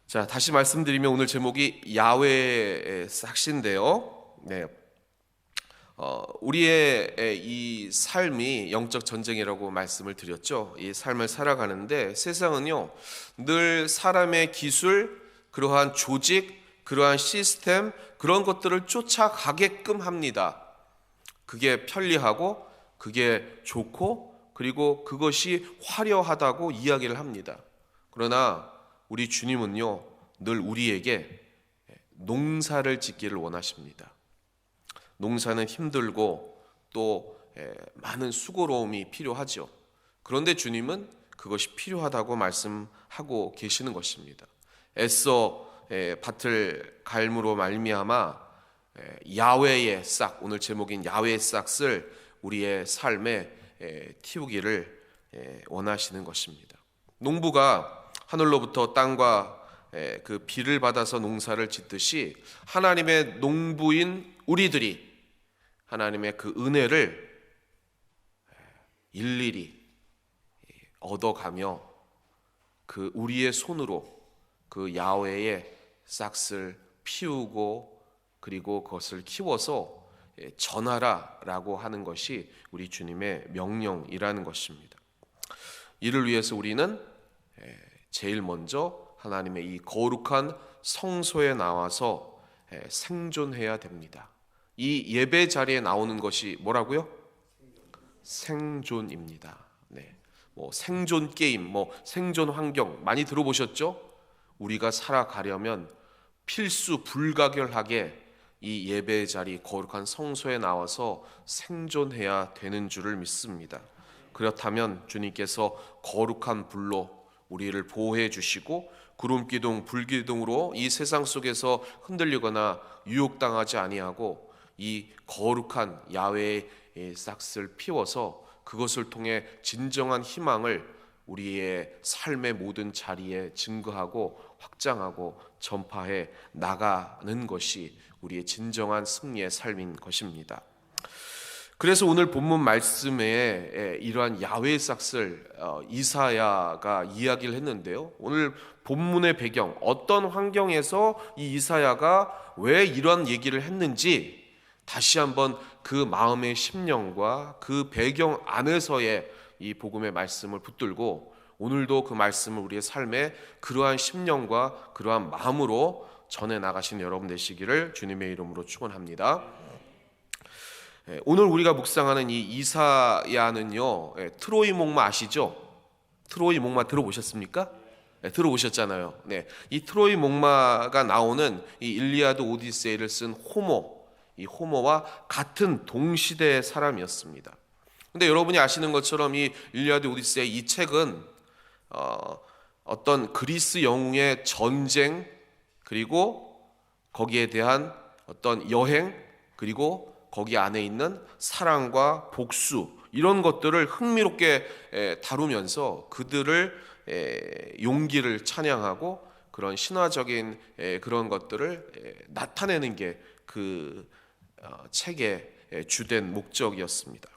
자, 다시 말씀드리면 오늘 제목이 야훼의 삭시인데요. 우리의 이 삶이 영적 전쟁이라고 말씀을 드렸죠. 이 삶을 살아가는데 세상은요, 늘 사람의 기술, 그러한 조직, 그러한 시스템, 그런 것들을 쫓아가게끔 합니다. 그게 편리하고, 그게 좋고, 그리고 그것이 화려하다고 이야기를 합니다. 그러나 우리 주님은요, 늘 우리에게 농사를 짓기를 원하십니다. 농사는 힘들고 또 많은 수고로움이 필요하죠. 그런데 주님은 그것이 필요하다고 말씀하고 계시는 것입니다. 애써 밭을 갈므로 말미암아 야훼의 싹, 오늘 제목인 야훼의 싹을 우리의 삶에 틔우기를 원하시는 것입니다. 농부가 하늘로부터 땅과 그 비를 받아서 농사를 짓듯이 하나님의 농부인 우리들이 하나님의 그 은혜를 일일이 얻어가며 그 우리의 손으로 그 야훼의 싹을 피우고 그리고 그것을 키워서 전하라라고 하는 것이 우리 주님의 명령이라는 것입니다. 이를 위해서 우리는 제일 먼저 하나님의 이 거룩한 성소에 나와서 생존해야 됩니다. 이 예배 자리에 나오는 것이 뭐라고요? 생존입니다. 생존 게임, 생존 환경 많이 들어보셨죠? 우리가 살아가려면 필수 불가결하게 이 예배 자리 거룩한 성소에 나와서 생존해야 되는 줄을 믿습니다. 그렇다면 주님께서 거룩한 불로 우리를 보호해 주시고 구름기둥, 불기둥으로 이 세상 속에서 흔들리거나 유혹당하지 아니하고 이 거룩한 야훼의 싹을 피워서 그것을 통해 진정한 희망을 우리의 삶의 모든 자리에 증거하고 확장하고 전파해 나가는 것이 우리의 진정한 승리의 삶인 것입니다. 그래서 오늘 본문 말씀에 이러한 야훼의 싹을 이사야가 이야기를 했는데요. 오늘 본문의 배경, 어떤 환경에서 이 이사야가 왜 이러한 얘기를 했는지 다시 한번 그 마음의 심령과 그 배경 안에서의 이 복음의 말씀을 붙들고 오늘도 그 말씀을 우리의 삶에 그러한 심령과 그러한 마음으로 전해 나가신 여러분 되시기를 주님의 이름으로 축원합니다. 오늘 우리가 묵상하는 이 이사야는요, 트로이 목마 아시죠? 트로이 목마 들어보셨습니까? 들어보셨잖아요. 이 트로이 목마가 나오는 이 일리아드 오디세이를 쓴 호모, 이 호모와 같은 동시대의 사람이었습니다. 근데 여러분이 아시는 것처럼 이 일리아드 오디세이 이 책은 어떤 그리스 영웅의 전쟁, 그리고 거기에 대한 어떤 여행, 그리고 거기 안에 있는 사랑과 복수, 이런 것들을 흥미롭게 다루면서 그들을 용기를 찬양하고 그런 신화적인 그런 것들을 나타내는 게 그 책의 주된 목적이었습니다.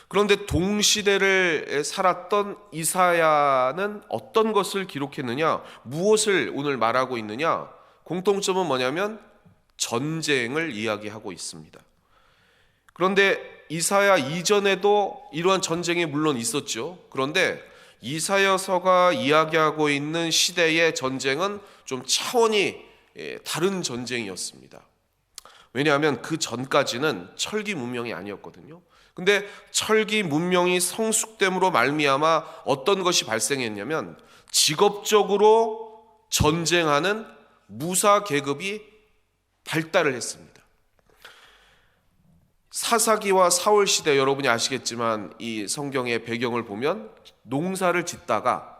그런데 동시대를 살았던 이사야는 어떤 것을 기록했느냐, 무엇을 오늘 말하고 있느냐, 공통점은 뭐냐면 전쟁을 이야기하고 있습니다. 그런데 이사야 이전에도 이러한 전쟁이 물론 있었죠. 그런데 이사야서가 이야기하고 있는 시대의 전쟁은 좀 차원이 다른 전쟁이었습니다. 왜냐하면 그 전까지는 철기 문명이 아니었거든요. 근데 철기 문명이 성숙됨으로 말미암아 어떤 것이 발생했냐면 직업적으로 전쟁하는 무사 계급이 발달을 했습니다. 사사기와 사울 시대, 여러분이 아시겠지만 이 성경의 배경을 보면 농사를 짓다가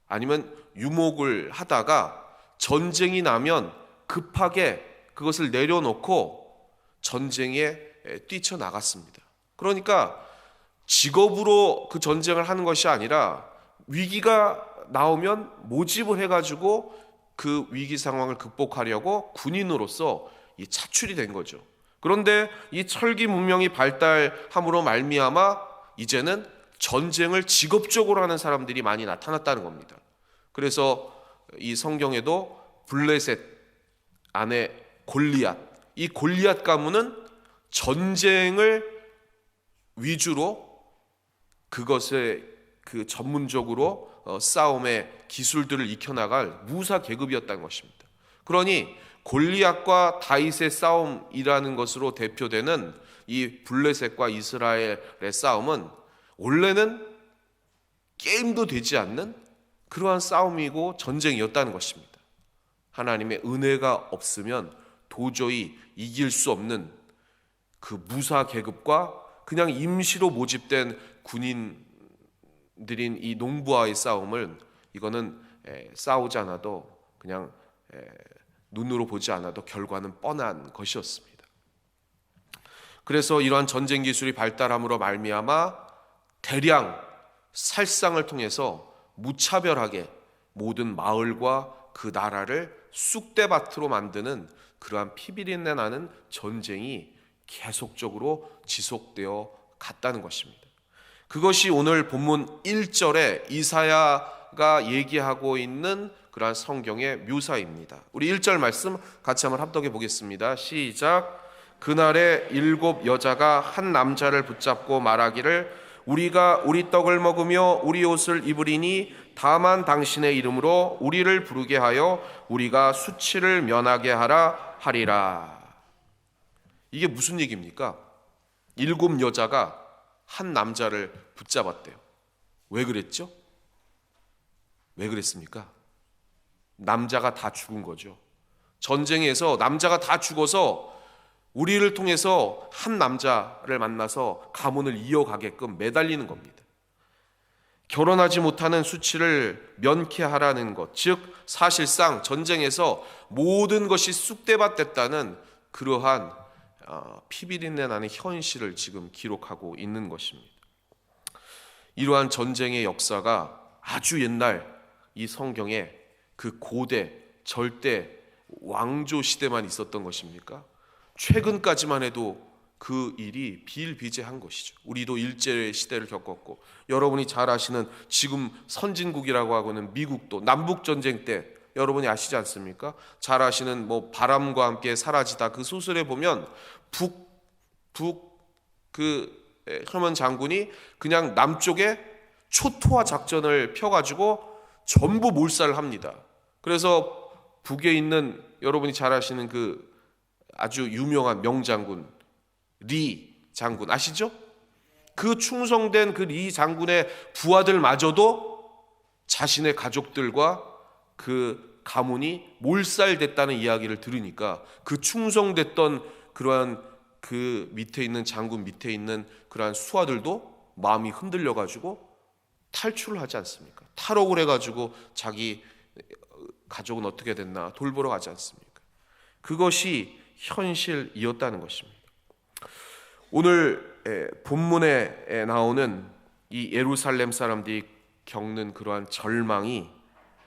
아니면 유목을 하다가 전쟁이 나면 급하게 그것을 내려놓고 전쟁에 뛰쳐나갔습니다. 그러니까 직업으로 그 전쟁을 하는 것이 아니라 위기가 나오면 모집을 해가지고 그 위기 상황을 극복하려고 군인으로서 이 차출이 된 거죠. 그런데 이 철기 문명이 발달함으로 말미암아 이제는 전쟁을 직업적으로 하는 사람들이 많이 나타났다는 겁니다. 그래서 이 성경에도 블레셋 안에 골리앗, 이 골리앗 가문은 전쟁을 위주로 그것에 그 전문적으로 싸움의 기술들을 익혀나갈 무사 계급이었다는 것입니다. 그러니 골리앗과 다윗의 싸움이라는 것으로 대표되는 이 블레셋과 이스라엘의 싸움은 원래는 게임도 되지 않는 그러한 싸움이고 전쟁이었다는 것입니다. 하나님의 은혜가 없으면 도저히 이길 수 없는 그 무사 계급과 그냥 임시로 모집된 군인들인 이 농부와의 싸움을, 이거는 싸우지 않아도 그냥 눈으로 보지 않아도 결과는 뻔한 것이었습니다. 그래서 이러한 전쟁 기술이 발달함으로 말미암아 대량 살상을 통해서 무차별하게 모든 마을과 그 나라를 쑥대밭으로 만드는 그러한 피비린내 나는 전쟁이 계속적으로 지속되어 갔다는 것입니다. 그것이 오늘 본문 1절에 이사야가 얘기하고 있는 그러한 성경의 묘사입니다. 우리 1절 말씀 같이 한번 합독해 보겠습니다. 시작. 그날에 7 여자가 한 남자를 붙잡고 말하기를 우리가 우리 떡을 먹으며 우리 옷을 입으리니 다만 당신의 이름으로 우리를 부르게 하여 우리가 수치를 면하게 하라 하리라. 이게 무슨 얘기입니까? 7 여자가 한 남자를 붙잡았대요. 왜 그랬죠? 왜 그랬습니까? 남자가 다 죽은 거죠. 전쟁에서 남자가 다 죽어서 우리를 통해서 한 남자를 만나서 가문을 이어가게끔 매달리는 겁니다. 결혼하지 못하는 수치를 면케하라는 것, 즉 사실상 전쟁에서 모든 것이 쑥대밭됐다는 그러한 피비린내 나는 현실을 지금 기록하고 있는 것입니다. 이러한 전쟁의 역사가 아주 옛날 이 성경에 그 고대 절대 왕조 시대만 있었던 것입니까? 최근까지만 해도 그 일이 비일비재한 것이죠. 우리도 일제 시대를 겪었고, 여러분이 잘 아시는 지금 선진국이라고 하고는 미국도 남북전쟁 때 여러분이 아시지 않습니까? 잘 아시는 바람과 함께 사라지다 그 소설에 보면 herman 장군이 그냥 남쪽에 초토화 작전을 펴가지고 전부 몰살을 합니다. 그래서 북에 있는 여러분이 잘 아시는 그 아주 유명한 명장군 리 장군 아시죠? 그 충성된 그 리 장군의 부하들마저도 자신의 가족들과 그 가문이 몰살됐다는 이야기를 들으니까 그 충성됐던 그러한 그 밑에 있는 장군 밑에 있는 그러한 수하들도 마음이 흔들려 가지고 탈출을 하지 않습니까? 탈옥을 해가지고 자기 가족은 어떻게 됐나 돌보러 가지 않습니까? 그것이 현실이었다는 것입니다. 오늘 본문에 나오는 이 예루살렘 사람들이 겪는 그러한 절망이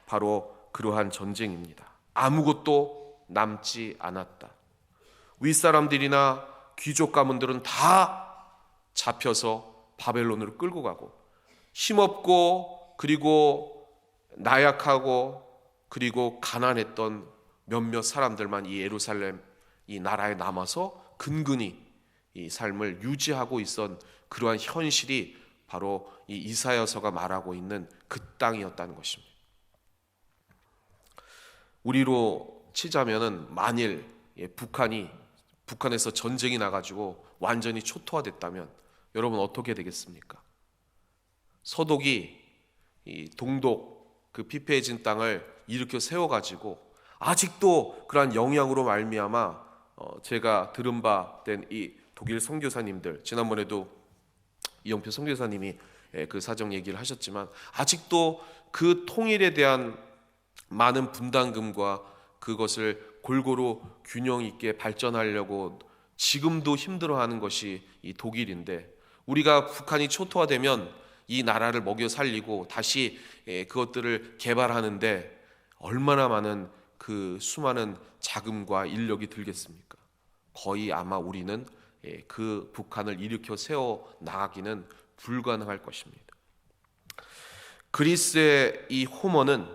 바로 그러한 전쟁입니다. 아무것도 남지 않았다. 윗사람들이나 귀족 가문들은 다 잡혀서 바벨론으로 끌고 가고, 힘없고 그리고 나약하고 그리고 가난했던 몇몇 사람들만 이 예루살렘 이 나라에 남아서 근근히 이 삶을 유지하고 있었던 그러한 현실이 바로 이 이사야서가 말하고 있는 그 땅이었다는 것입니다. 우리로 치자면은 만일 북한에서 전쟁이 나가지고 완전히 초토화됐다면 여러분 어떻게 되겠습니까? 서독이 이 동독 그 피폐해진 땅을 일으켜 세워가지고 아직도 그러한 영향으로 말미암아 제가 들은 바 된 이 독일 선교사님들, 지난번에도 이영표 선교사님이 그 사정 얘기를 하셨지만 아직도 그 통일에 대한 많은 분담금과 그것을 골고루 균형 있게 발전하려고 지금도 힘들어하는 것이 이 독일인데, 우리가 북한이 초토화되면 이 나라를 먹여 살리고 다시 그것들을 개발하는데 얼마나 많은 그 수많은 자금과 인력이 들겠습니까? 거의 아마 우리는 그 북한을 일으켜 세워 나가기는 불가능할 것입니다. 그리스의 이 호모는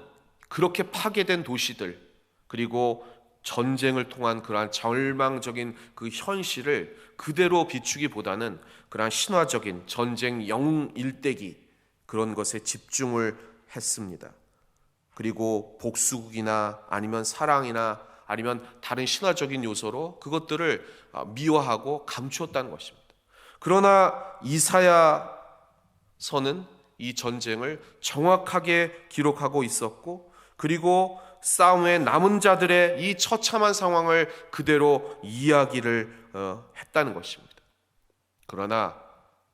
그렇게 파괴된 도시들, 그리고 전쟁을 통한 그러한 절망적인 그 현실을 그대로 비추기보다는 그러한 신화적인 전쟁 영웅 일대기, 그런 것에 집중을 했습니다. 그리고 복수국이나 아니면 사랑이나 아니면 다른 신화적인 요소로 그것들을 미화하고 감추었다는 것입니다. 그러나 이사야서는 이 전쟁을 정확하게 기록하고 있었고, 그리고 싸움에 남은 자들의 이 처참한 상황을 그대로 이야기를 했다는 것입니다. 그러나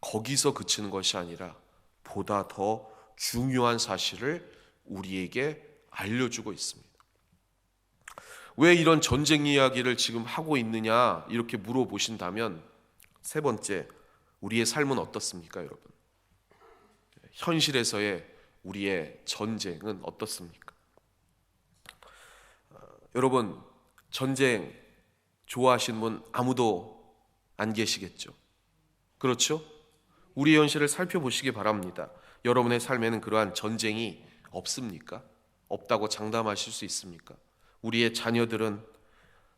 거기서 그치는 것이 아니라 보다 더 중요한 사실을 우리에게 알려주고 있습니다. 왜 이런 전쟁 이야기를 지금 하고 있느냐 이렇게 물어보신다면, 세 번째, 우리의 삶은 어떻습니까, 여러분? 현실에서의 우리의 전쟁은 어떻습니까? 여러분, 전쟁 좋아하시는 분 아무도 안 계시겠죠? 그렇죠? 우리 현실을 살펴보시기 바랍니다. 여러분의 삶에는 그러한 전쟁이 없습니까? 없다고 장담하실 수 있습니까? 우리의 자녀들은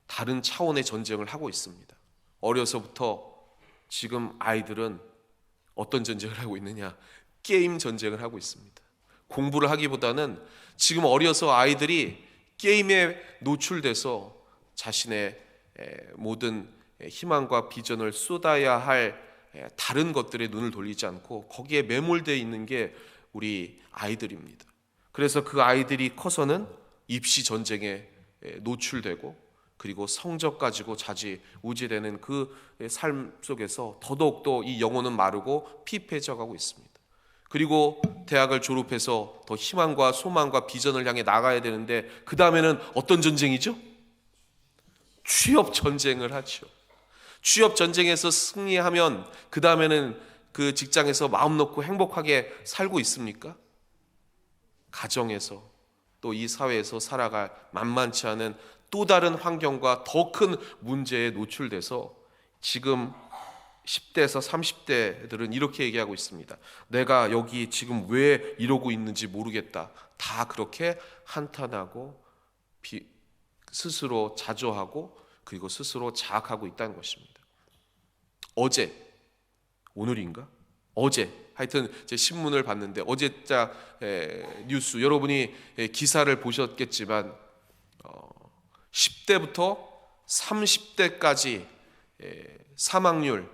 다른 차원의 전쟁을 하고 있습니다. 어려서부터 지금 아이들은 어떤 전쟁을 하고 있느냐? 게임 전쟁을 하고 있습니다. 공부를 하기보다는 지금 어려서 아이들이 게임에 노출돼서 자신의 모든 희망과 비전을 쏟아야 할 다른 것들에 눈을 돌리지 않고 거기에 매몰되어 있는 게 우리 아이들입니다. 그래서 그 아이들이 커서는 입시 전쟁에 노출되고, 그리고 성적 가지고 좌지우지되는 그 삶 속에서 더더욱더 이 영혼은 마르고 피폐해져 가고 있습니다. 그리고 대학을 졸업해서 더 희망과 소망과 비전을 향해 나가야 되는데, 그 다음에는 어떤 전쟁이죠? 취업 전쟁을 하죠. 취업 전쟁에서 승리하면 그 다음에는 그 직장에서 마음 놓고 행복하게 살고 있습니까? 가정에서 또 이 사회에서 살아갈 만만치 않은 또 다른 환경과 더 큰 문제에 노출돼서 지금 10대에서 30대들은 이렇게 얘기하고 있습니다. 내가 여기 지금 왜 이러고 있는지 모르겠다. 다 그렇게 한탄하고 스스로 자조하고 그리고 스스로 자학하고 있다는 것입니다. 어제, 오늘인가? 어제, 하여튼 제 신문을 봤는데 어제자 뉴스, 여러분이 기사를 보셨겠지만 10대부터 30대까지 사망률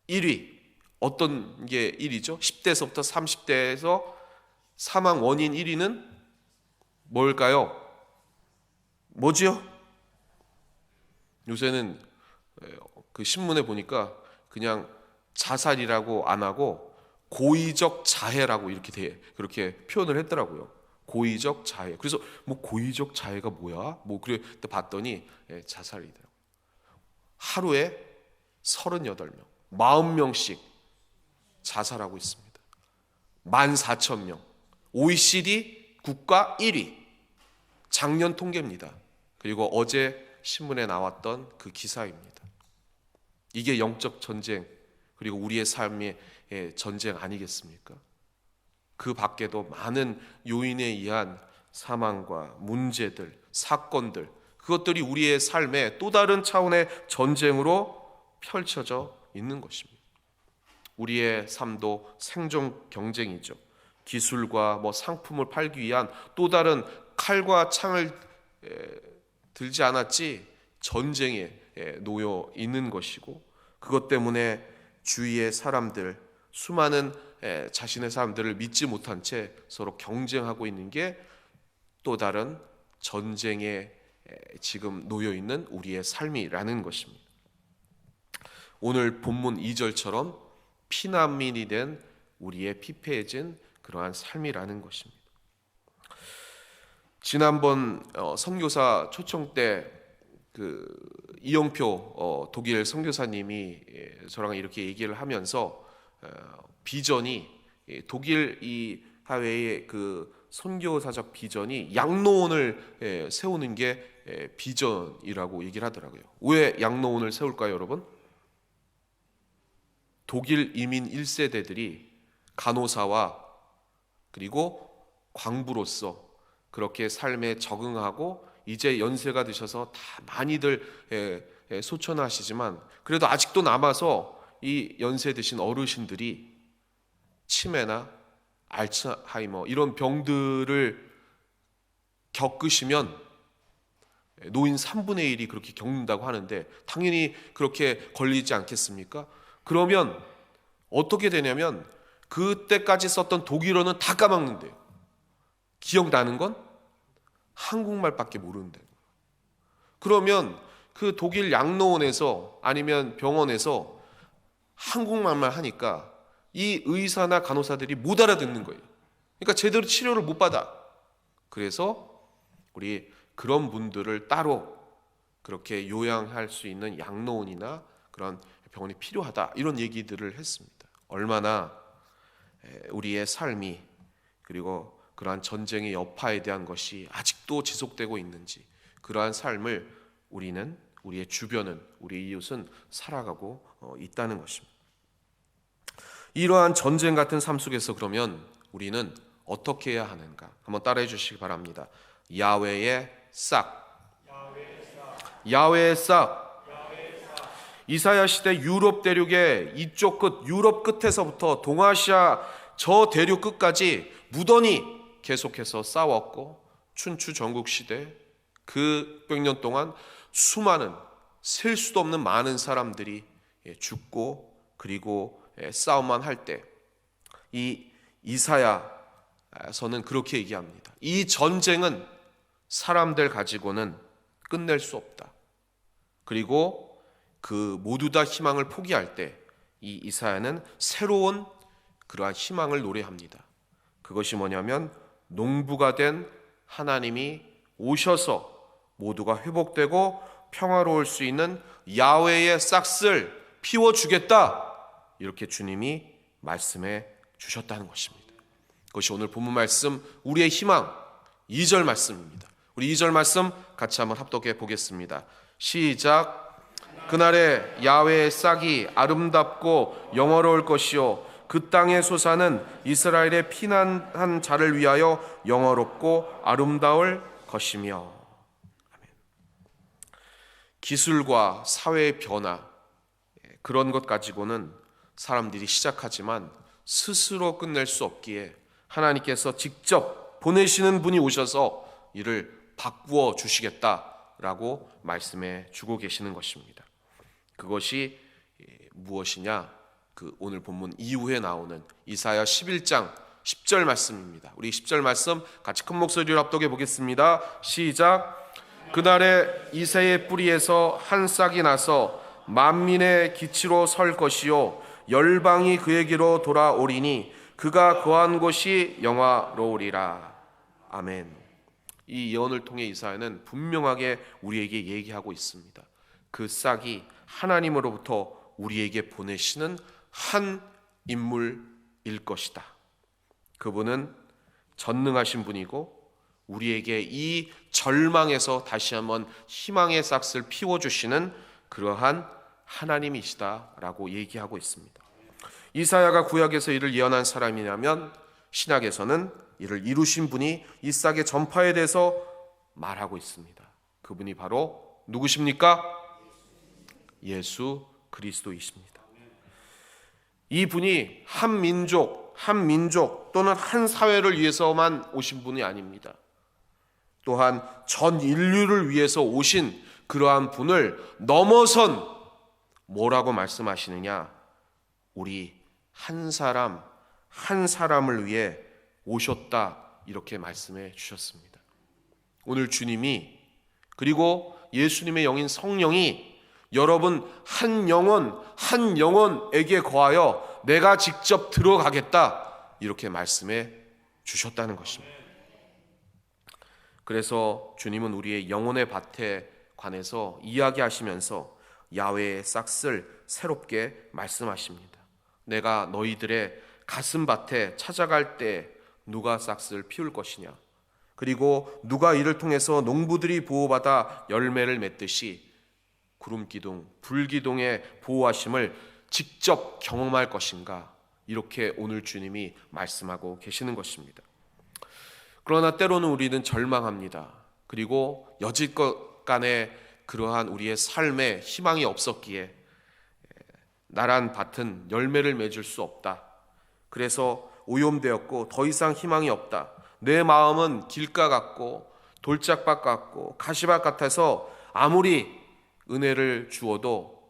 1위, 어떤 게 1위죠? 10대에서부터 30대에서 사망 원인 1위는 뭘까요? 뭐지요? 요새는 그 신문에 보니까 그냥 자살이라고 안 하고 고의적 자해라고 그렇게 표현을 했더라고요. 고의적 자해. 그래서 뭐 고의적 자해가 뭐야? 뭐 그래 봤더니 자살이더라고요. 하루에 38명, 40명씩 자살하고 있습니다. 14,000명. OECD 국가 1위. 작년 통계입니다. 그리고 어제 신문에 나왔던 그 기사입니다. 이게 영적 전쟁, 그리고 우리의 삶의 전쟁 아니겠습니까? 그 밖에도 많은 요인에 의한 사망과 문제들, 사건들, 그것들이 우리의 삶에 또 다른 차원의 전쟁으로 펼쳐져 있는 것입니다. 우리의 삶도 생존 경쟁이죠. 기술과 상품을 팔기 위한 또 다른 칼과 창을 들지 않았지 전쟁에 놓여 있는 것이고, 그것 때문에 주위의 사람들, 수많은 자신의 사람들을 믿지 못한 채 서로 경쟁하고 있는 게 또 다른 전쟁에 지금 놓여 있는 우리의 삶이라는 것입니다. 오늘 본문 2절처럼 피난민이 된 우리의 피폐해진 그러한 삶이라는 것입니다. 지난번 선교사 초청 때 그 이영표 독일 선교사님이 저랑 이렇게 얘기를 하면서 비전이 독일 이 사회의 그 선교사적 비전이 양로원을 세우는 게 비전이라고 얘기를 하더라고요. 왜 양로원을 세울까요, 여러분? 독일 이민 1세대들이 간호사와 그리고 광부로서 그렇게 삶에 적응하고 이제 연세가 드셔서 다 많이들 소천하시지만 그래도 아직도 남아서 이 연세 드신 어르신들이 치매나 알츠하이머 이런 병들을 겪으시면 노인 3분의 1이 그렇게 겪는다고 하는데 당연히 그렇게 걸리지 않겠습니까? 그러면 어떻게 되냐면 그때까지 썼던 독일어는 다 까먹는데요. 기억나는 건 한국말밖에 모르는데요. 그러면 그 독일 양로원에서 아니면 병원에서 한국말만 하니까 이 의사나 간호사들이 못 알아듣는 거예요. 그러니까 제대로 치료를 못 받아. 그래서 우리 그런 분들을 따로 그렇게 요양할 수 있는 양로원이나 그런 병원이 필요하다, 이런 얘기들을 했습니다. 얼마나 우리의 삶이 그리고 그러한 전쟁의 여파에 대한 것이 아직도 지속되고 있는지, 그러한 삶을 우리는, 우리의 주변은, 우리 이웃은 살아가고 있다는 것입니다. 이러한 전쟁 같은 삶 속에서 그러면 우리는 어떻게 해야 하는가? 한번 따라해 주시기 바랍니다. 야훼의 싹. 야훼의 싹. 이사야 시대 유럽 대륙의 이쪽 끝, 유럽 끝에서부터 동아시아 저 대륙 끝까지 무던히 계속해서 싸웠고, 춘추 전국 시대 그 600년 동안 수많은, 셀 수도 없는 많은 사람들이 죽고, 그리고 싸움만 할 때 이 이사야서는 그렇게 얘기합니다. 이 전쟁은 사람들 가지고는 끝낼 수 없다. 그리고 그 모두 다 희망을 포기할 때 이 이사야는 새로운 그러한 희망을 노래합니다. 그것이 뭐냐면 농부가 된 하나님이 오셔서 모두가 회복되고 평화로울 수 있는 야훼의 싹을 피워주겠다, 이렇게 주님이 말씀해 주셨다는 것입니다. 그것이 오늘 본문 말씀, 우리의 희망 2절 말씀입니다. 우리 2절 말씀 같이 한번 합독해 보겠습니다. 시작. 그날에 야훼의 싹이 아름답고 영화로울 것이요 그 땅의 소사는 이스라엘의 피난한 자를 위하여 영화롭고 아름다울 것이며. 아멘. 기술과 사회의 변화, 그런 것 가지고는 사람들이 시작하지만 스스로 끝낼 수 없기에 하나님께서 직접 보내시는 분이 오셔서 이를 바꾸어 주시겠다라고 말씀해 주고 계시는 것입니다. 그것이 무엇이냐? 그 오늘 본문 이후에 나오는 이사야 11장 10절 말씀입니다. 우리 10절 말씀 같이 큰 목소리로 합독해 보겠습니다. 시작. 그날에 이새의 뿌리에서 한 싹이 나서 만민의 기치로 설 것이요 열방이 그에게로 돌아오리니 그가 거한 곳이 영화로우리라. 아멘. 이 예언을 통해 이사야는 분명하게 우리에게 얘기하고 있습니다. 그 싹이 하나님으로부터 우리에게 보내시는 한 인물일 것이다. 그분은 전능하신 분이고 우리에게 이 절망에서 다시 한번 희망의 싹을 피워주시는 그러한 하나님이시다라고 얘기하고 있습니다. 이사야가 구약에서 이를 예언한 사람이라면 신약에서는 이를 이루신 분이 이 싹의 전파에 대해서 말하고 있습니다. 그분이 바로 누구십니까? 예수 그리스도이십니다. 이 분이 한 민족 또는 한 사회를 위해서만 오신 분이 아닙니다. 또한 전 인류를 위해서 오신 그러한 분을 넘어선 뭐라고 말씀하시느냐? 우리 한 사람을 위해 오셨다, 이렇게 말씀해 주셨습니다. 오늘 주님이, 그리고 예수님의 영인 성령이 여러분 한 영혼에게 거하여 내가 직접 들어가겠다, 이렇게 말씀해 주셨다는 것입니다. 그래서 주님은 우리의 영혼의 밭에 관해서 이야기하시면서 야훼의 싹을 새롭게 말씀하십니다. 내가 너희들의 가슴밭에 찾아갈 때 누가 싹을 피울 것이냐? 그리고 누가 이를 통해서 농부들이 보호받아 열매를 맺듯이 구름기둥, 불기둥의 보호하심을 직접 경험할 것인가? 이렇게 오늘 주님이 말씀하고 계시는 것입니다. 그러나 때로는 우리는 절망합니다. 그리고 여지껏 간에 그러한 우리의 삶에 희망이 없었기에 나란 밭은 열매를 맺을 수 없다. 그래서 오염되었고 더 이상 희망이 없다. 내 마음은 길가 같고 돌짝밭 같고 가시밭 같아서 아무리 은혜를 주어도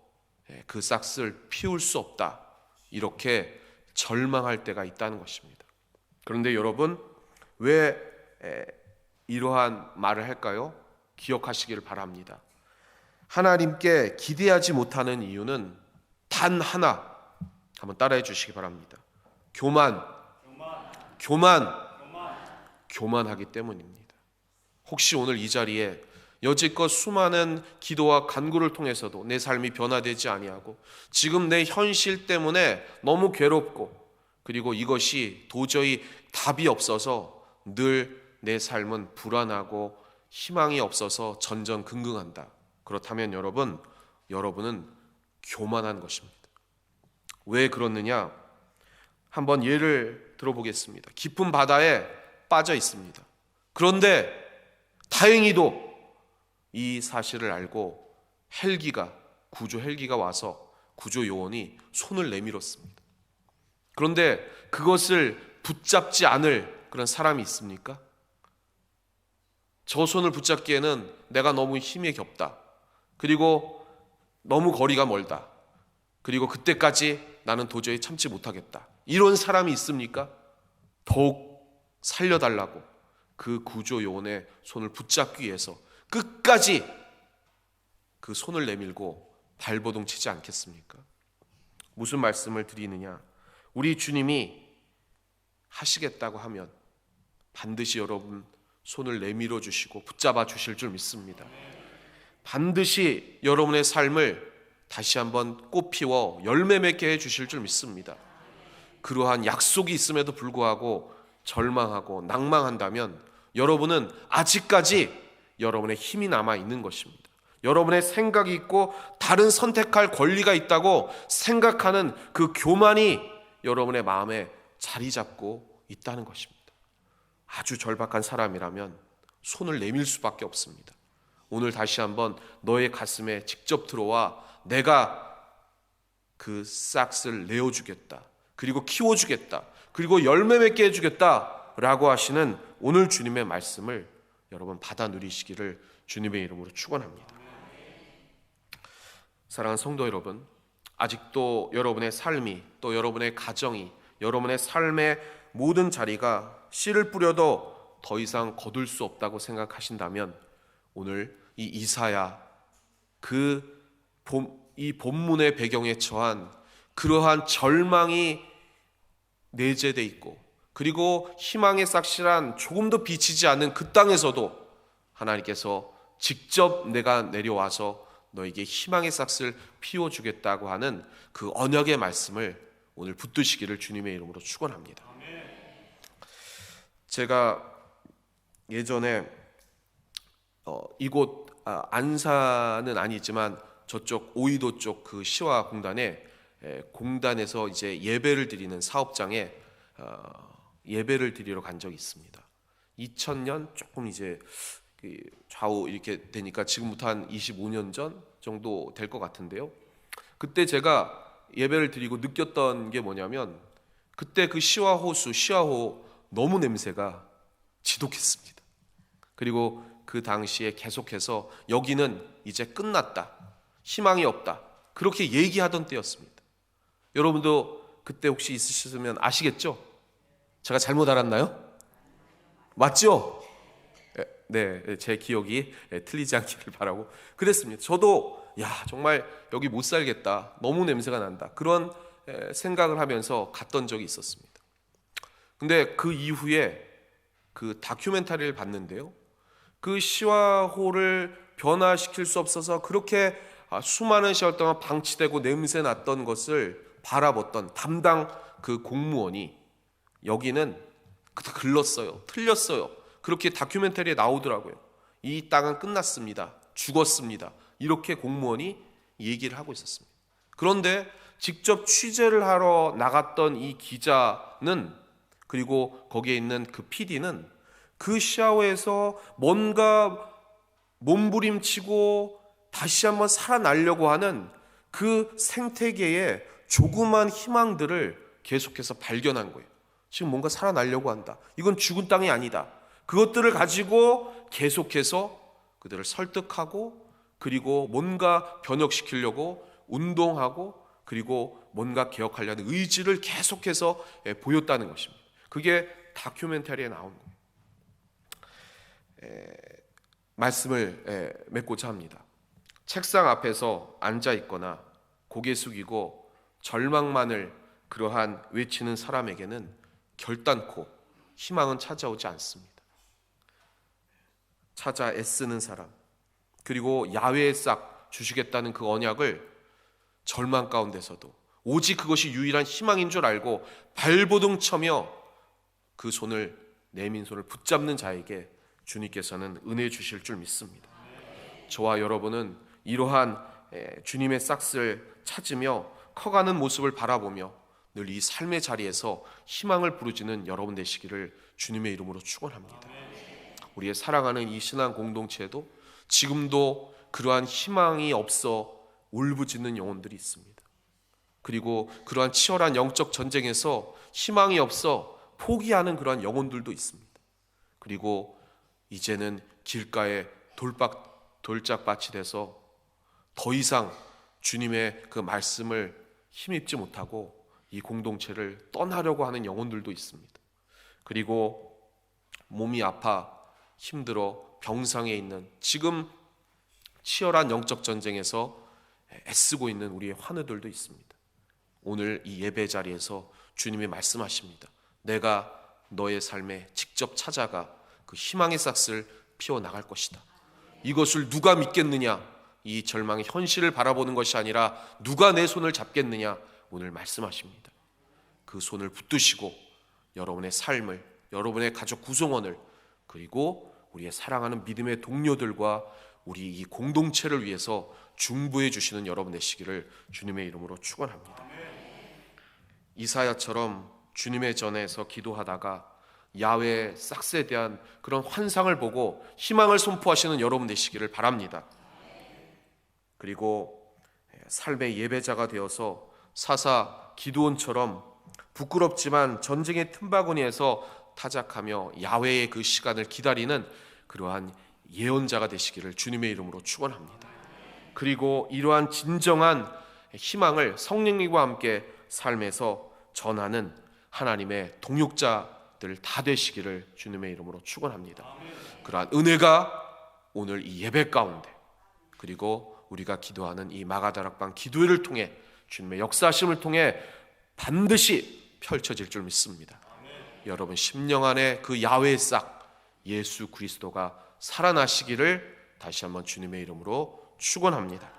그 싹을 피울 수 없다. 이렇게 절망할 때가 있다는 것입니다. 그런데 여러분, 왜 이러한 말을 할까요? 기억하시기를 바랍니다. 하나님께 기대하지 못하는 이유는 단 하나, 한번 따라해 주시기 바랍니다. 교만하기 때문입니다. 혹시 오늘 이 자리에 여지껏 수많은 기도와 간구를 통해서도 내 삶이 변화되지 아니하고 지금 내 현실 때문에 너무 괴롭고 그리고 이것이 도저히 답이 없어서 늘 내 삶은 불안하고 희망이 없어서 전전긍긍한다. 그렇다면 여러분은 교만한 것입니다. 왜 그렇느냐? 한번 예를 들어보겠습니다. 깊은 바다에 빠져 있습니다. 그런데 다행히도 이 사실을 알고 구조 헬기가 와서 구조 요원이 손을 내밀었습니다. 그런데 그것을 붙잡지 않을 그런 사람이 있습니까? 저 손을 붙잡기에는 내가 너무 힘이 겹다. 그리고 너무 거리가 멀다. 그리고 그때까지 나는 도저히 참지 못하겠다. 이런 사람이 있습니까? 더욱 살려달라고 그 구조 요원의 손을 붙잡기 위해서 끝까지 그 손을 내밀고 발버둥 치지 않겠습니까? 무슨 말씀을 드리느냐? 우리 주님이 하시겠다고 하면 반드시 여러분 손을 내밀어 주시고 붙잡아 주실 줄 믿습니다. 반드시 여러분의 삶을 다시 한번 꽃피워 열매 맺게 해 주실 줄 믿습니다. 그러한 약속이 있음에도 불구하고 절망하고 낭망한다면 여러분은 아직까지 여러분의 힘이 남아 있는 것입니다. 여러분의 생각이 있고 다른 선택할 권리가 있다고 생각하는 그 교만이 여러분의 마음에 자리 잡고 있다는 것입니다. 아주 절박한 사람이라면 손을 내밀 수밖에 없습니다. 오늘 다시 한번 너의 가슴에 직접 들어와 내가 그 싹을 내어주겠다. 그리고 키워주겠다. 그리고 열매 맺게 해주겠다 라고 하시는 오늘 주님의 말씀을 여러분 받아 누리시기를 주님의 이름으로 축원합니다. 사랑하는 성도 여러분, 아직도 여러분의 삶이 또 여러분의 가정이 여러분의 삶의 모든 자리가 씨를 뿌려도 더 이상 거둘 수 없다고 생각하신다면 오늘 이 이사야 이 본문의 배경에 처한 그러한 절망이 내재되어 있고 그리고 희망의 싹실한 조금도 비치지 않는 그 땅에서도 하나님께서 직접 내가 내려와서 너에게 희망의 싹을 피워주겠다고 하는 그 언약의 말씀을 오늘 붙드시기를 주님의 이름으로 축원합니다. 제가 예전에 이곳 안산은 아니지만 저쪽 오이도 쪽 그 시와 공단에서 이제 예배를 드리는 사업장에 예배를 드리러 간 적이 있습니다. 2000년 조금 이제 좌우 이렇게 되니까 지금부터 한 25년 전 정도 될 것 같은데요. 그때 제가 예배를 드리고 느꼈던 게 뭐냐면 그때 그 시화호 너무 냄새가 지독했습니다. 그리고 그 당시에 계속해서 여기는 이제 끝났다. 희망이 없다. 그렇게 얘기하던 때였습니다. 여러분도 그때 혹시 있으셨으면 아시겠죠? 제가 잘못 알았나요? 맞죠? 네, 제 기억이 틀리지 않기를 바라고 그랬습니다. 저도 정말 여기 못 살겠다. 너무 냄새가 난다. 그런 생각을 하면서 갔던 적이 있었습니다. 근데 그 이후에 그 다큐멘터리를 봤는데요. 그 시화호를 변화시킬 수 없어서 그렇게 수많은 시간 동안 방치되고 냄새 났던 것을 바라봤던 담당 그 공무원이 여기는 글렀어요. 틀렸어요. 그렇게 다큐멘터리에 나오더라고요. 이 땅은 끝났습니다. 죽었습니다. 이렇게 공무원이 얘기를 하고 있었습니다. 그런데 직접 취재를 하러 나갔던 이 기자는 그리고 거기에 있는 그 PD는 그 샤워에서 뭔가 몸부림치고 다시 한번 살아나려고 하는 그 생태계의 조그만 희망들을 계속해서 발견한 거예요. 지금 뭔가 살아나려고 한다. 이건 죽은 땅이 아니다. 그것들을 가지고 계속해서 그들을 설득하고, 그리고 뭔가 변혁시키려고 운동하고, 그리고 뭔가 개혁하려는 의지를 계속해서 보였다는 것입니다. 그게 다큐멘터리에 나온 거예요. 말씀을 맺고자 합니다. 책상 앞에서 앉아 있거나 고개 숙이고 절망만을 그러한 외치는 사람에게는 결단코 희망은 찾아오지 않습니다. 찾아 애쓰는 사람, 그리고 야외에 싹 주시겠다는 그 언약을 절망 가운데서도 오직 그것이 유일한 희망인 줄 알고 발버둥 쳐며 그 손을, 내민 손을 붙잡는 자에게 주님께서는 은혜 주실 줄 믿습니다. 저와 여러분은 이러한 주님의 싹스를 찾으며 커가는 모습을 바라보며 늘 이 삶의 자리에서 희망을 부르짖는 여러분 되시기를 주님의 이름으로 축원합니다. 우리의 사랑하는 이 신앙 공동체에도 지금도 그러한 희망이 없어 울부짖는 영혼들이 있습니다. 그리고 그러한 치열한 영적 전쟁에서 희망이 없어 포기하는 그러한 영혼들도 있습니다. 그리고 이제는 길가에 돌짝밭이 돼서 더 이상 주님의 그 말씀을 힘입지 못하고 이 공동체를 떠나려고 하는 영혼들도 있습니다. 그리고 몸이 아파 힘들어 병상에 있는, 지금 치열한 영적 전쟁에서 애쓰고 있는 우리의 환우들도 있습니다. 오늘 이 예배 자리에서 주님이 말씀하십니다. 내가 너의 삶에 직접 찾아가 그 희망의 싹을 피워나갈 것이다. 이것을 누가 믿겠느냐? 이 절망의 현실을 바라보는 것이 아니라 누가 내 손을 잡겠느냐? 오늘 말씀하십니다. 그 손을 붙드시고 여러분의 삶을, 여러분의 가족 구성원을, 그리고 우리의 사랑하는 믿음의 동료들과 우리 이 공동체를 위해서 중보해 주시는 여러분 되시기를 주님의 이름으로 축원합니다. 이사야처럼 주님의 전에서 기도하다가 야훼 싹스에 대한 그런 환상을 보고 희망을 선포하시는 여러분 되시기를 바랍니다. 그리고 삶의 예배자가 되어서 사사 기드온처럼 부끄럽지만 전쟁의 틈바구니에서 타작하며 야훼의 그 시간을 기다리는 그러한 예언자가 되시기를 주님의 이름으로 축원합니다. 그리고 이러한 진정한 희망을 성령님과 함께 삶에서 전하는 하나님의 동역자들 다 되시기를 주님의 이름으로 축원합니다. 그러한 은혜가 오늘 이 예배 가운데, 그리고 우리가 기도하는 이 마가다락방 기도회를 통해 주님의 역사하심을 통해 반드시 펼쳐질 줄 믿습니다. 여러분 심령 안에 그 야훼의 싹 예수 그리스도가 살아나시기를 다시 한번 주님의 이름으로 축원합니다.